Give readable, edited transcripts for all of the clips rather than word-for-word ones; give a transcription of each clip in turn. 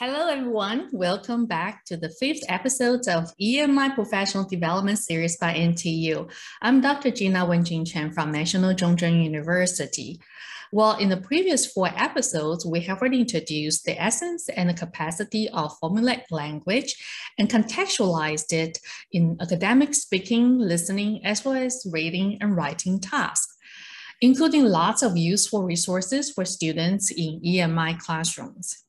Hello, everyone. Welcome back to the 5th episode of EMI Professional Development Series by NTU. I'm Dr. Gina Wenjing Chen from National Zhongzheng University. Well, in the previous 4 episodes, we have already introduced the essence and the capacity of formulaic language and contextualized it in academic speaking, listening, as well as reading and writing tasks, including lots of useful resources for students in EMI classrooms.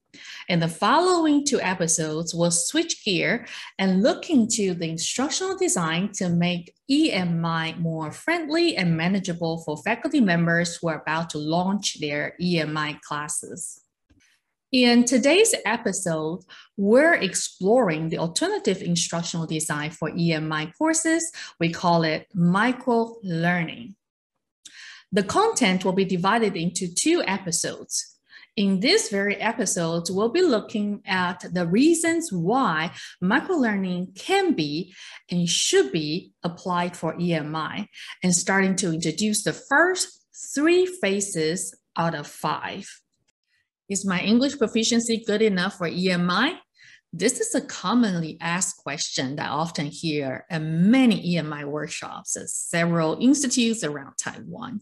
In the following 2 episodes, we'll switch gear and look into the instructional design to make EMI more friendly and manageable for faculty members who are about to launch their EMI classes. In today's episode, we're exploring the alternative instructional design for EMI courses. We call it micro-learning. The content will be divided into 2 episodes. In this very episode, we'll be looking at the reasons why microlearning can be and should be applied for EMI, and starting to introduce the first 3 phases out of 5. Is my English proficiency good enough for EMI? This is a commonly asked question that I often hear at many EMI workshops at several institutes around Taiwan,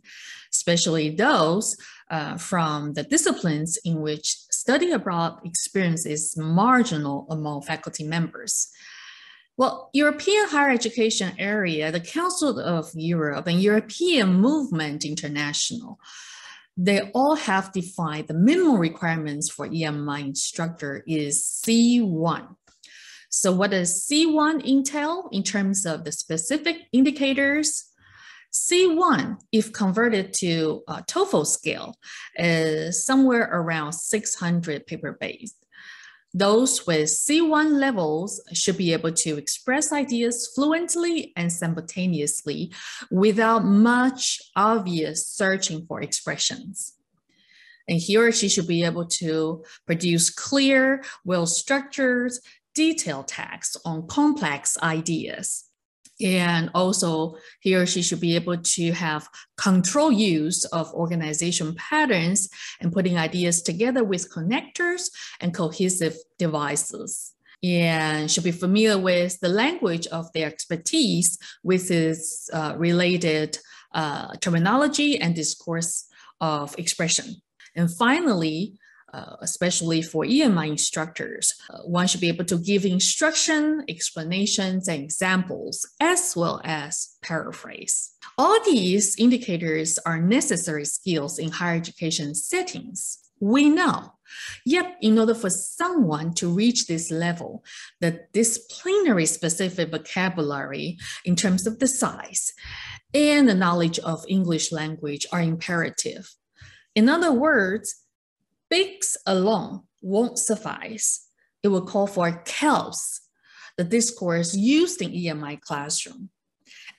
especially those from the disciplines in which study abroad experience is marginal among faculty members. Well, European higher education area, the Council of Europe and European Movement International, they all have defined the minimum requirements for EMI instructor is C1. So what does C1 entail in terms of the specific indicators? C1, if converted to a TOEFL scale, is somewhere around 600 paper-based. Those with C1 levels should be able to express ideas fluently and simultaneously without much obvious searching for expressions. And he or she should be able to produce clear, well-structured, detailed text on complex ideas. And also, he or she should be able to have control use of organization patterns and putting ideas together with connectors and cohesive devices. And should be familiar with the language of their expertise with its related terminology and discourse of expression. And finally, especially for EMI instructors, one should be able to give instruction, explanations, and examples, as well as paraphrase. All these indicators are necessary skills in higher education settings. We know. Yet, in order for someone to reach this level, the disciplinary specific vocabulary in terms of the size and the knowledge of English language are imperative. In other words, bigs alone won't suffice. It will call for CALS, the discourse used in EMI classroom.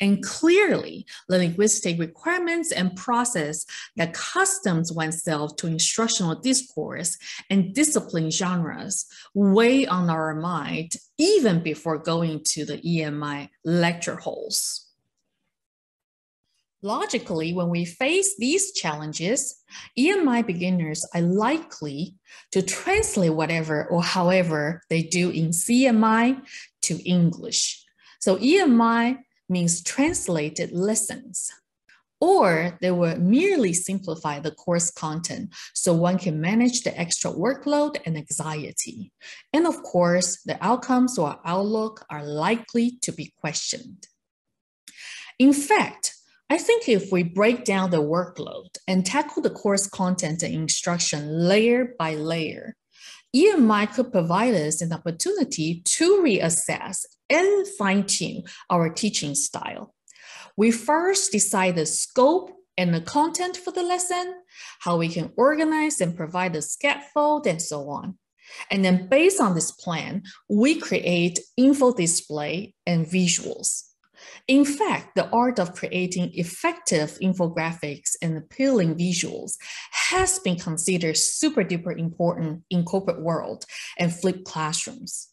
And clearly, the linguistic requirements and process that customs oneself to instructional discourse and discipline genres weigh on our mind even before going to the EMI lecture halls. Logically, when we face these challenges, EMI beginners are likely to translate whatever or however they do in CMI to English. So EMI means translated lessons. Or they will merely simplify the course content so one can manage the extra workload and anxiety. And of course, the outcomes or outlook are likely to be questioned. In fact, I think if we break down the workload and tackle the course content and instruction layer by layer, EMI could provide us an opportunity to reassess and fine-tune our teaching style. We first decide the scope and the content for the lesson, how we can organize and provide the scaffold, and so on. And then based on this plan, we create info display and visuals. In fact, the art of creating effective infographics and appealing visuals has been considered super duper important in corporate world and flipped classrooms,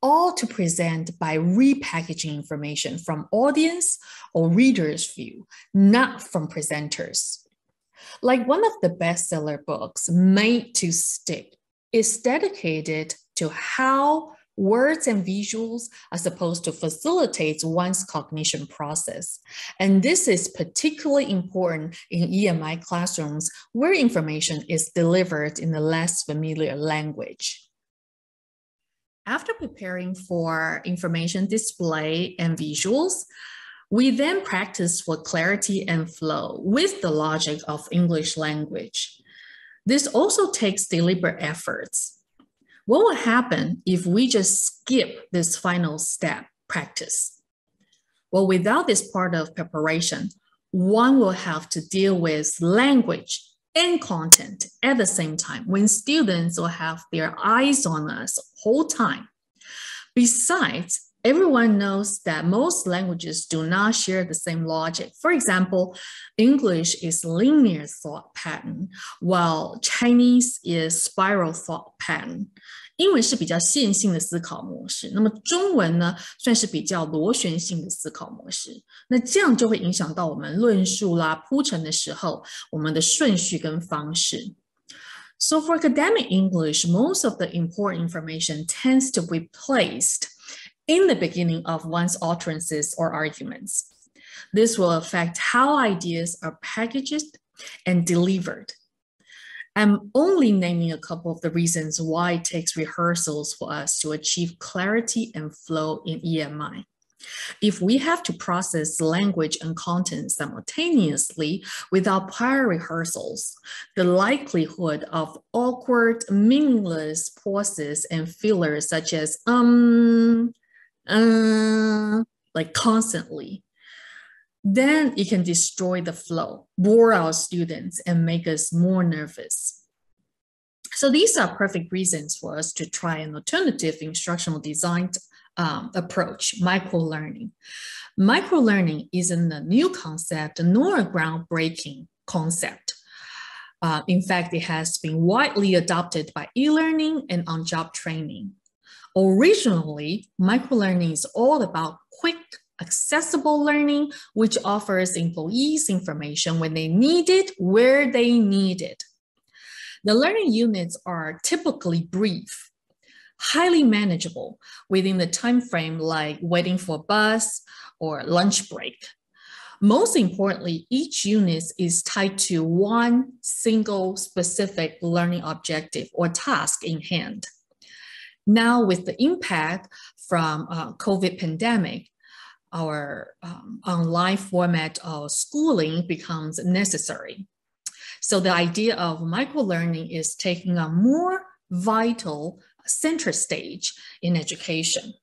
all to present by repackaging information from audience or reader's view, not from presenters. Like one of the bestseller books, Made to Stick, is dedicated to how words and visuals are supposed to facilitate one's cognition process. And this is particularly important in EMI classrooms where information is delivered in a less familiar language. After preparing for information display and visuals, we then practice for clarity and flow with the logic of English language. This also takes deliberate efforts. What will happen if we just skip this final step, practice? Well, without this part of preparation, one will have to deal with language and content at the same time when students will have their eyes on us the whole time. Besides, everyone knows that most languages do not share the same logic. For example, English is linear thought pattern, while Chinese is spiral thought pattern. 英文是比较线性的思考模式，那么中文呢，算是比较螺旋性的思考模式。那这样就会影响到我们论述啦、铺陈的时候，我们的顺序跟方式。So for academic English, most of the important information tends to be placed in the beginning of one's utterances or arguments. This will affect how ideas are packaged and delivered. I'm only naming a couple of the reasons why it takes rehearsals for us to achieve clarity and flow in EMI. If we have to process language and content simultaneously without prior rehearsals, the likelihood of awkward, meaningless pauses and fillers such as like constantly, then it can destroy the flow, bore our students, and make us more nervous. So these are perfect reasons for us to try an alternative instructional design approach, microlearning. Microlearning isn't a new concept nor a groundbreaking concept. In fact, it has been widely adopted by e-learning and on-job training. Originally, microlearning is all about quick, accessible learning, which offers employees information when they need it, where they need it. The learning units are typically brief, highly manageable within the time frame like waiting for a bus or lunch break. Most importantly, each unit is tied to one single specific learning objective or task in hand. Now, with the impact from COVID pandemic, our online format of schooling becomes necessary. So the idea of microlearning is taking a more vital center stage in education.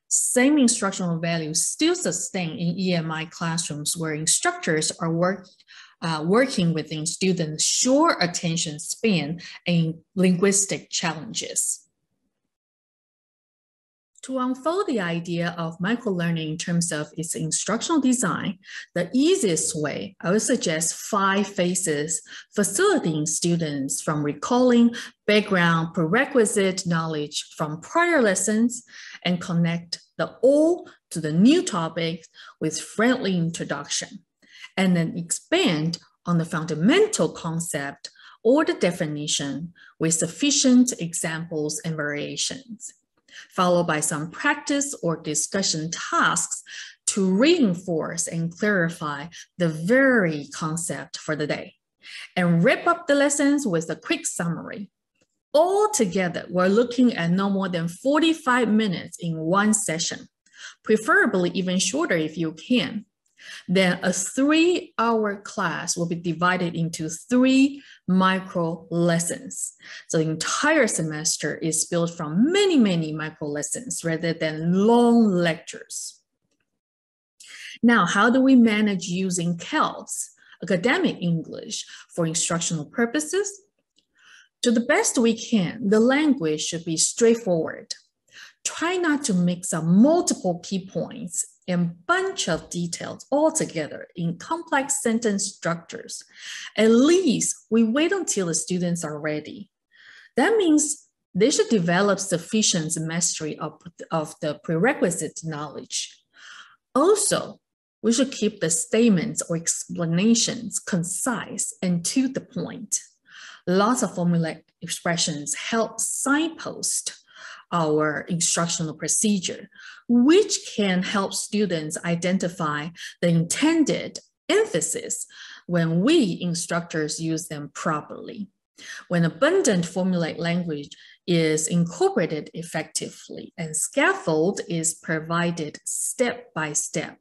Same instructional values still sustain in EMI classrooms where instructors are working within students' short attention span and linguistic challenges. To unfold the idea of microlearning in terms of its instructional design, the easiest way, I would suggest 5 phases facilitating students from recalling background prerequisite knowledge from prior lessons and connect the old to the new topic with friendly introduction, and then expand on the fundamental concept or the definition with sufficient examples and variations, followed by some practice or discussion tasks to reinforce and clarify the very concept for the day, and wrap up the lessons with a quick summary. Altogether, we're looking at no more than 45 minutes in one session, preferably even shorter if you can. Then a 3-hour class will be divided into 3 micro lessons. So the entire semester is built from many, many micro lessons rather than long lectures. Now, how do we manage using CALS, academic English, for instructional purposes? To the best we can, the language should be straightforward. Try not to mix up multiple key points and bunch of details all together in complex sentence structures. At least we wait until the students are ready. That means they should develop sufficient mastery of the prerequisite knowledge. Also, we should keep the statements or explanations concise and to the point. Lots of formulaic expressions help signpost our instructional procedure, which can help students identify the intended emphasis when we instructors use them properly. When abundant formulaic language is incorporated effectively and scaffold is provided step by step,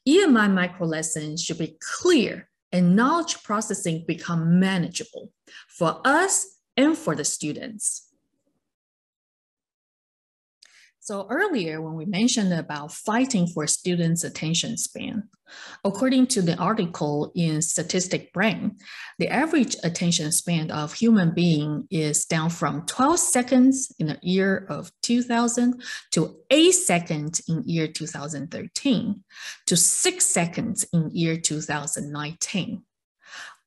EMI microlessons should be clear and knowledge processing become manageable for us and for the students. So earlier, when we mentioned about fighting for students' attention span, according to the article in Statistic Brain, the average attention span of human being is down from 12 seconds in the year of 2000 to 8 seconds in year 2013 to 6 seconds in year 2019.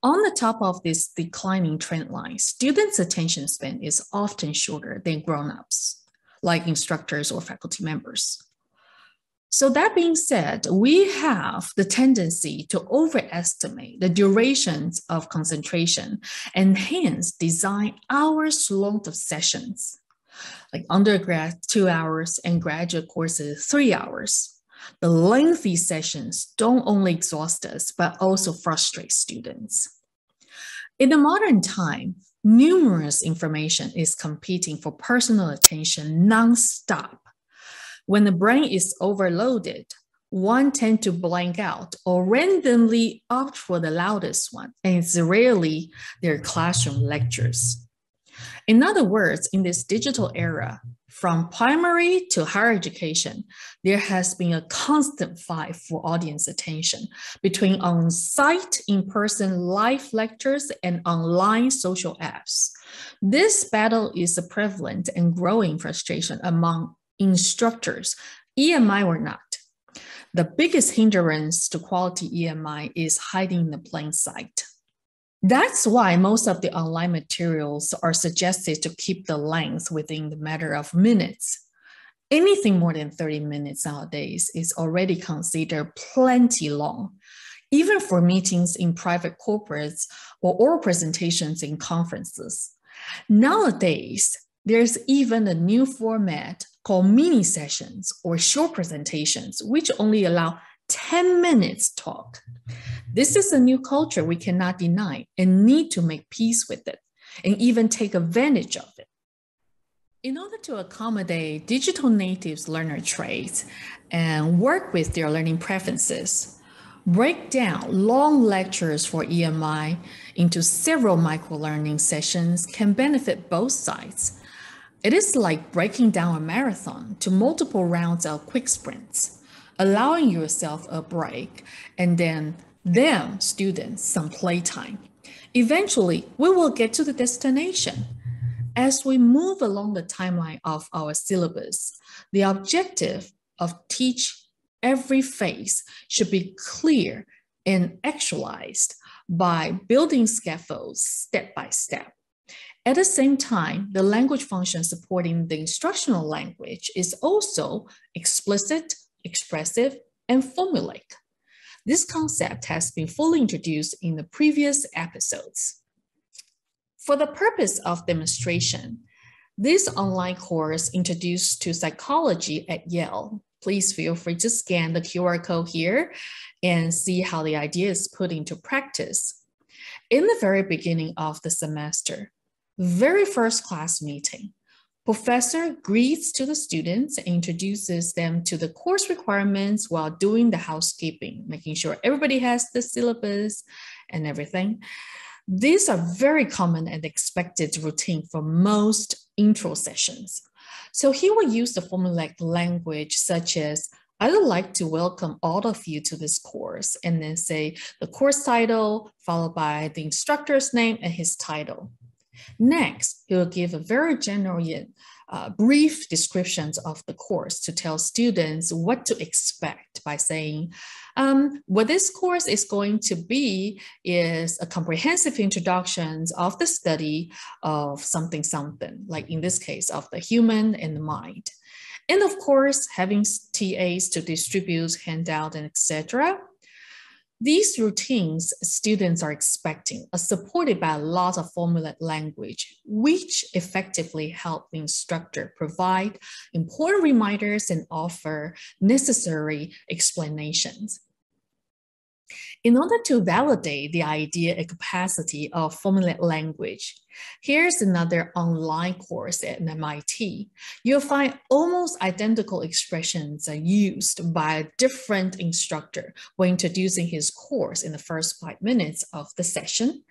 On the top of this declining trend line, students' attention span is often shorter than grown-ups, like instructors or faculty members. So that being said, we have the tendency to overestimate the durations of concentration and hence design hours long of sessions, like undergrad 2 hours and graduate courses 3 hours. The lengthy sessions don't only exhaust us, but also frustrate students. In the modern time, numerous information is competing for personal attention nonstop. When the brain is overloaded, one tends to blank out or randomly opt for the loudest one, and it's rarely their classroom lectures. In other words, in this digital era, from primary to higher education, there has been a constant fight for audience attention between on-site, in-person live lectures and online social apps. This battle is a prevalent and growing frustration among instructors, EMI or not. The biggest hindrance to quality EMI is hiding in the plain sight. That's why most of the online materials are suggested to keep the length within the matter of minutes. Anything more than 30 minutes nowadays is already considered plenty long, even for meetings in private corporates or oral presentations in conferences. Nowadays, there's even a new format called mini sessions or short presentations, which only allow 10 minutes talk. This is a new culture we cannot deny and need to make peace with it and even take advantage of it. In order to accommodate digital natives' learner traits and work with their learning preferences, break down long lectures for EMI into several micro-learning sessions can benefit both sides. It is like breaking down a marathon to multiple rounds of quick sprints, allowing yourself a break and then students some playtime. Eventually, we will get to the destination. As we move along the timeline of our syllabus, the objective of teach every phase should be clear and actualized by building scaffolds step by step. At the same time, the language function supporting the instructional language is also explicit, expressive, and formulaic. This concept has been fully introduced in the previous episodes. For the purpose of demonstration, this online course introduced to psychology at Yale. Please feel free to scan the QR code here and see how the idea is put into practice. In the very beginning of the semester, very first class meeting, professor greets to the students and introduces them to the course requirements while doing the housekeeping, making sure everybody has the syllabus and everything. These are very common and expected routine for most intro sessions. So he will use the formulaic language such as, I would like to welcome all of you to this course, and then say the course title followed by the instructor's name and his title. Next, he will give a very general brief descriptions of the course to tell students what to expect by saying, what this course is going to be is a comprehensive introduction of the study of something, like in this case of the human and the mind. And of course, having TAs to distribute, handout, and etc. These routines students are expecting are supported by a lot of formulaic language, which effectively help the instructor provide important reminders and offer necessary explanations. In order to validate the idea and capacity of formulaic language, here's another online course at MIT. You'll find almost identical expressions are used by a different instructor when introducing his course in the first 5 minutes of the session,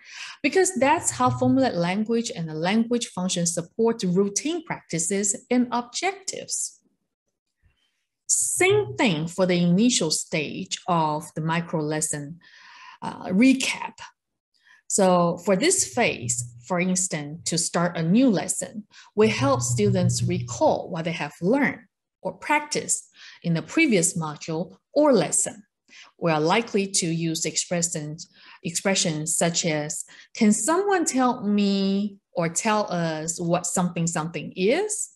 because that's how formulaic language and the language function support routine practices and objectives. Same thing for the initial stage of the micro lesson recap. So for this phase, for instance, to start a new lesson, we help students recall what they have learned or practiced in the previous module or lesson. We are likely to use expressions such as, can someone tell me or tell us what something something is?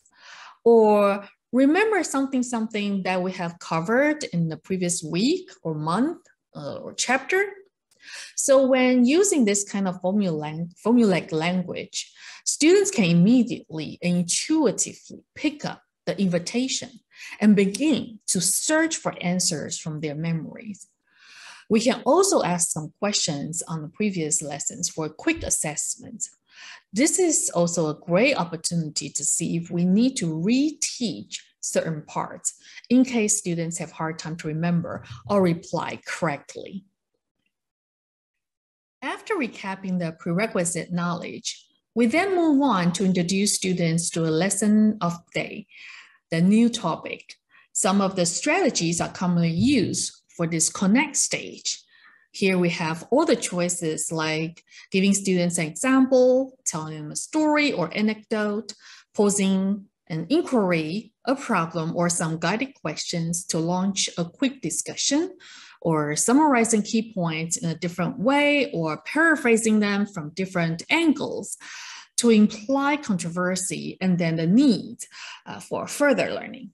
Or remember something that we have covered in the previous week or month or chapter. So when using this kind of formulaic language, students can immediately and intuitively pick up the invitation and begin to search for answers from their memories. We can also ask some questions on the previous lessons for a quick assessment. This is also a great opportunity to see if we need to reteach certain parts in case students have a hard time to remember or reply correctly. After recapping the prerequisite knowledge, we then move on to introduce students to a lesson of the day, the new topic. Some of the strategies are commonly used for this connect stage. Here we have all the choices like giving students an example, telling them a story or anecdote, posing an inquiry, a problem, or some guided questions to launch a quick discussion, or summarizing key points in a different way, or paraphrasing them from different angles to imply controversy and then the need for further learning.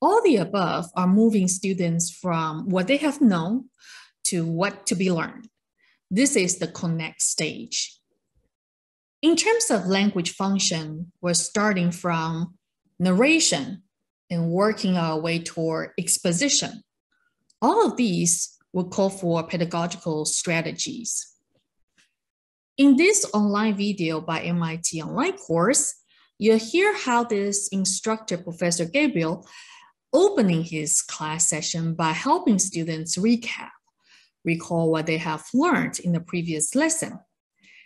All the above are moving students from what they have known to what to be learned. This is the connect stage. In terms of language function, we're starting from narration and working our way toward exposition. All of these will call for pedagogical strategies. In this online video by MIT online course, you'll hear how this instructor, Professor Gabriel, opening his class session by helping students recall what they have learned in the previous lesson.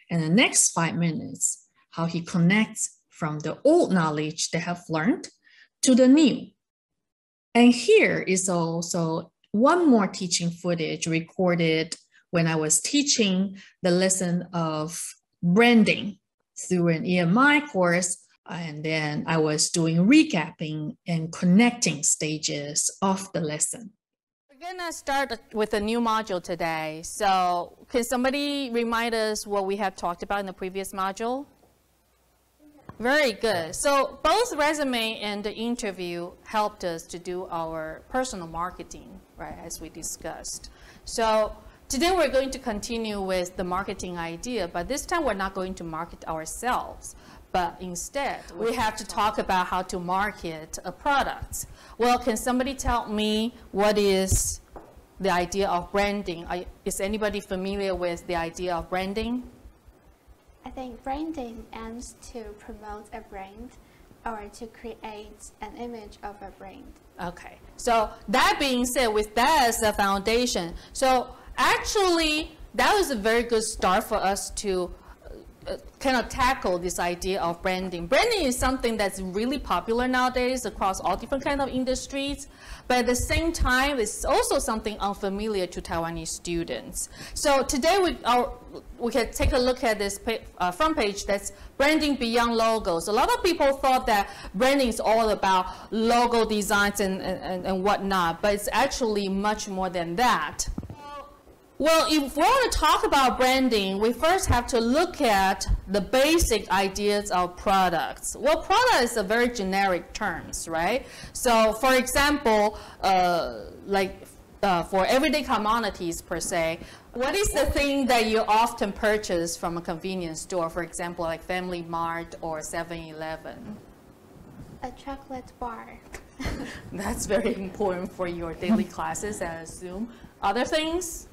And the next 5 minutes, how he connects from the old knowledge they have learned to the new. And here is also one more teaching footage recorded when I was teaching the lesson of branding through an EMI course, and then I was doing recapping and connecting stages of the lesson. We're gonna start with a new module today. So can somebody remind us what we have talked about in the previous module? Very good. So both resume and the interview helped us to do our personal marketing, right, as we discussed. So today we're going to continue with the marketing idea, but this time we're not going to market ourselves, but instead we have to talk about how to market a product. Well, can somebody tell me what is the idea of branding? Is anybody familiar with the idea of branding? I think branding aims to promote a brand or to create an image of a brand. Okay, so that being said, with that as the foundation, so actually that was a very good start for us to kind of tackle this idea of branding. Branding is something that's really popular nowadays across all different kinds of industries, but at the same time, it's also something unfamiliar to Taiwanese students. So today we can take a look at this front page that's branding beyond logos. A lot of people thought that branding is all about logo designs and whatnot, but it's actually much more than that. Well, if we want to talk about branding, we first have to look at the basic ideas of products. Well, product is a very generic terms, right? So, for example, like for everyday commodities per se, what is the thing that you often purchase from a convenience store, for example, like Family Mart or 7-Eleven? A chocolate bar. That's very important for your daily classes, I assume. Other things?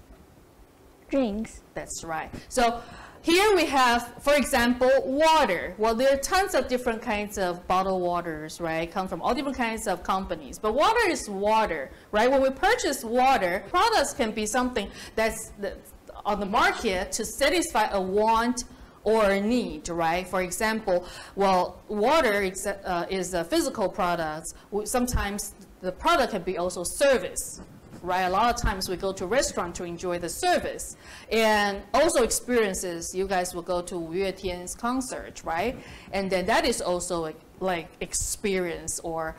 Drinks. That's right. So here we have, for example, water. Well, there are tons of different kinds of bottled waters, right? Come from all different kinds of companies. But water is water, right? When we purchase water, products can be something that's on the market to satisfy a want or a need, right? For example, well, water is a physical product. Sometimes the product can be also service, right? A lot of times we go to a restaurant to enjoy the service. And also experiences, you guys will go to Wu Tian's concert, right? And then that is also like experience or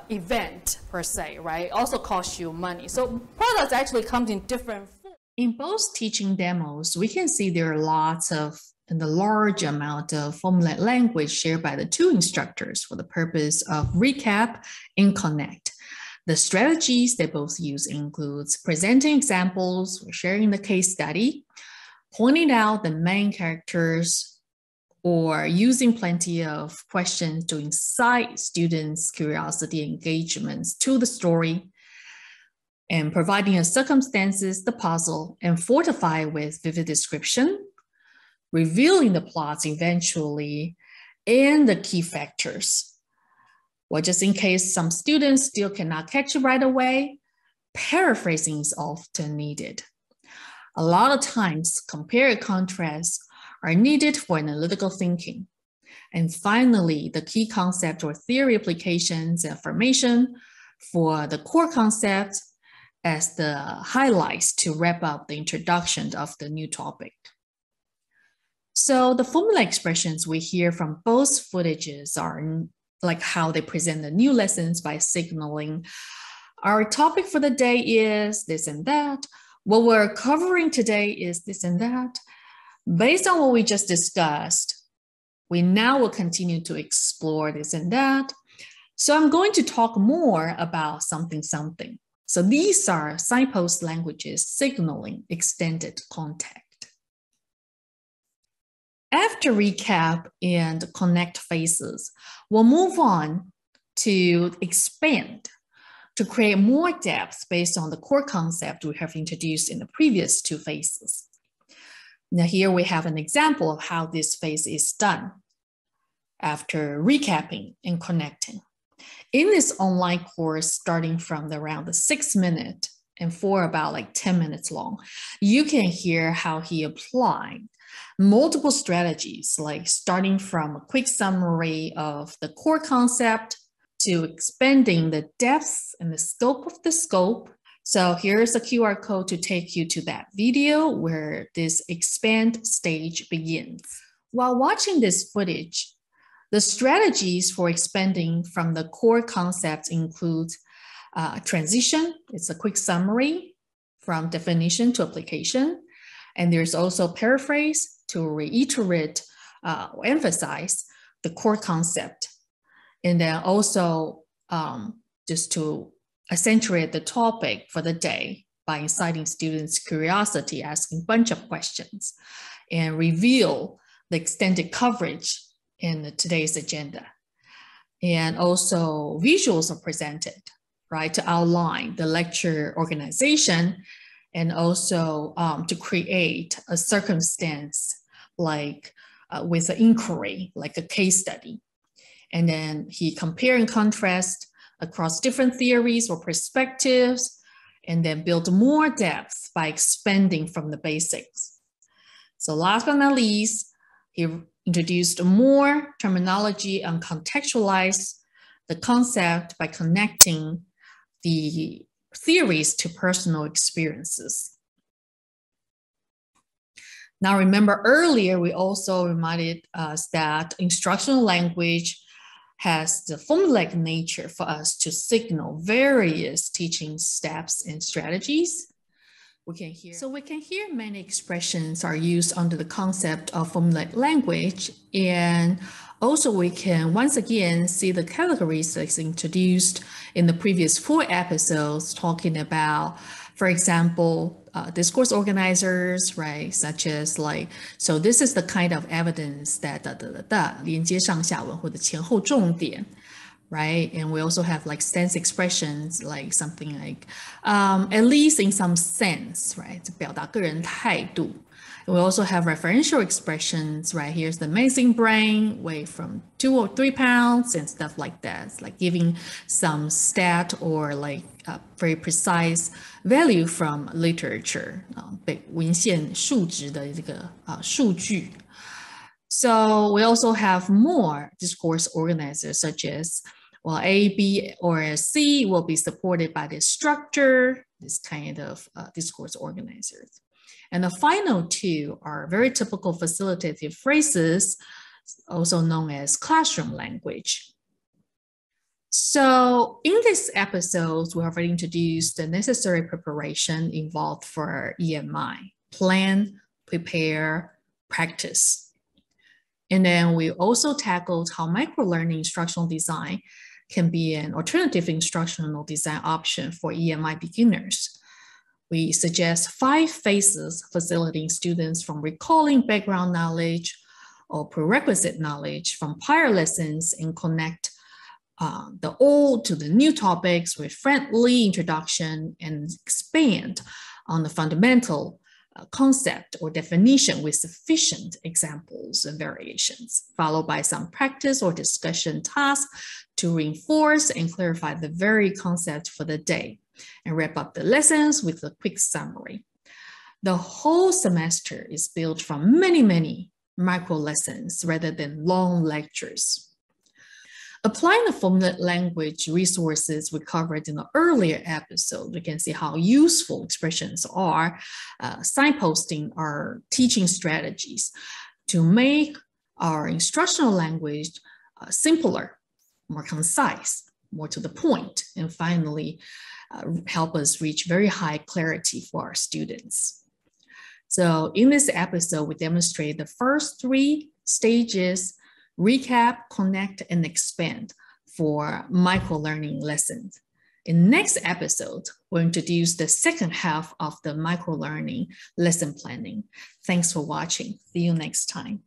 event per se, right? Also costs you money. So products actually come in different forms. In both teaching demos, we can see there are lots of and the large amount of formulaic language shared by the two instructors for the purpose of recap and connect. The strategies they both use includes presenting examples, sharing the case study, pointing out the main characters, or using plenty of questions to incite students' curiosity and engagements to the story, and providing the circumstances, the puzzle, and fortify with vivid description, revealing the plots eventually, and the key factors. Well, just in case some students still cannot catch it right away, paraphrasing is often needed. A lot of times, compare and contrast are needed for analytical thinking. And finally, the key concept or theory applications and affirmation for the core concept as the highlights to wrap up the introduction of the new topic. So the formula expressions we hear from both footages are like how they present the new lessons by signaling our topic for the day is this and that. What we're covering today is this and that. Based on what we just discussed, we now will continue to explore this and that. So I'm going to talk more about something. So these are signpost languages signaling extended context. After recap and connect phases, we'll move on to expand to create more depth based on the core concept we have introduced in the previous two phases. Now here we have an example of how this phase is done after recapping and connecting. In this online course, starting from around the 6 minute and for about like 10 minutes long, you can hear how he applied multiple strategies, like starting from a quick summary of the core concept to expanding the depth and the scope of the scope. So here's a QR code to take you to that video where this expand stage begins. While watching this footage, the strategies for expanding from the core concept include transition. It's a quick summary from definition to application. And there's also paraphrase to reiterate or emphasize the core concept. And then also just to accentuate the topic for the day by inciting students' curiosity, asking a bunch of questions, and reveal the extended coverage in today's agenda. And also visuals are presented, right, to outline the lecture organization and also to create a circumstance like with an inquiry, like a case study. And then he compare and contrast across different theories or perspectives, and then build more depth by expanding from the basics. So last but not least, he introduced more terminology and contextualized the concept by connecting the theories to personal experiences. Now, remember earlier, we also reminded us that instructional language has the formulaic nature for us to signal various teaching steps and strategies. We can hear many expressions are used under the concept of formulaic language, and also we can once again see the categories that's introduced in the previous 4 episodes talking about For example, discourse organizers, right, such as like, so this is the kind of evidence that 连接上下文或者前后重点, right? And we also have like sense expressions, like something like, at least in some sense, right? 表达个人态度. We also have referential expressions, right? Here's the amazing brain, weigh from 2 or 3 pounds and stuff like that. It's like giving some stat or like very precise value from literature, 文献数值的这个数据. So we also have more discourse organizers such as, well, A, B, or C will be supported by this structure, this kind of discourse organizers. And the final two are very typical facilitative phrases, also known as classroom language. So in this episode, we have introduced the necessary preparation involved for EMI: plan, prepare, practice. And then we also tackled how microlearning instructional design can be an alternative instructional design option for EMI beginners. We suggest 5 phases facilitating students from recalling background knowledge or prerequisite knowledge from prior lessons and connect the old to the new topics with friendly introduction and expand on the fundamental concept or definition with sufficient examples and variations, followed by some practice or discussion tasks to reinforce and clarify the very concept for the day, and wrap up the lessons with a quick summary. The whole semester is built from many micro lessons rather than long lectures. Applying the formulaic language resources we covered in the earlier episode, we can see how useful expressions are, signposting our teaching strategies to make our instructional language simpler, more concise, more to the point, and finally help us reach very high clarity for our students. So in this episode, we demonstrate the first 3 stages: recap, connect, and expand for microlearning lessons. In the next episode, we'll introduce the second half of the microlearning lesson planning. Thanks for watching. See you next time.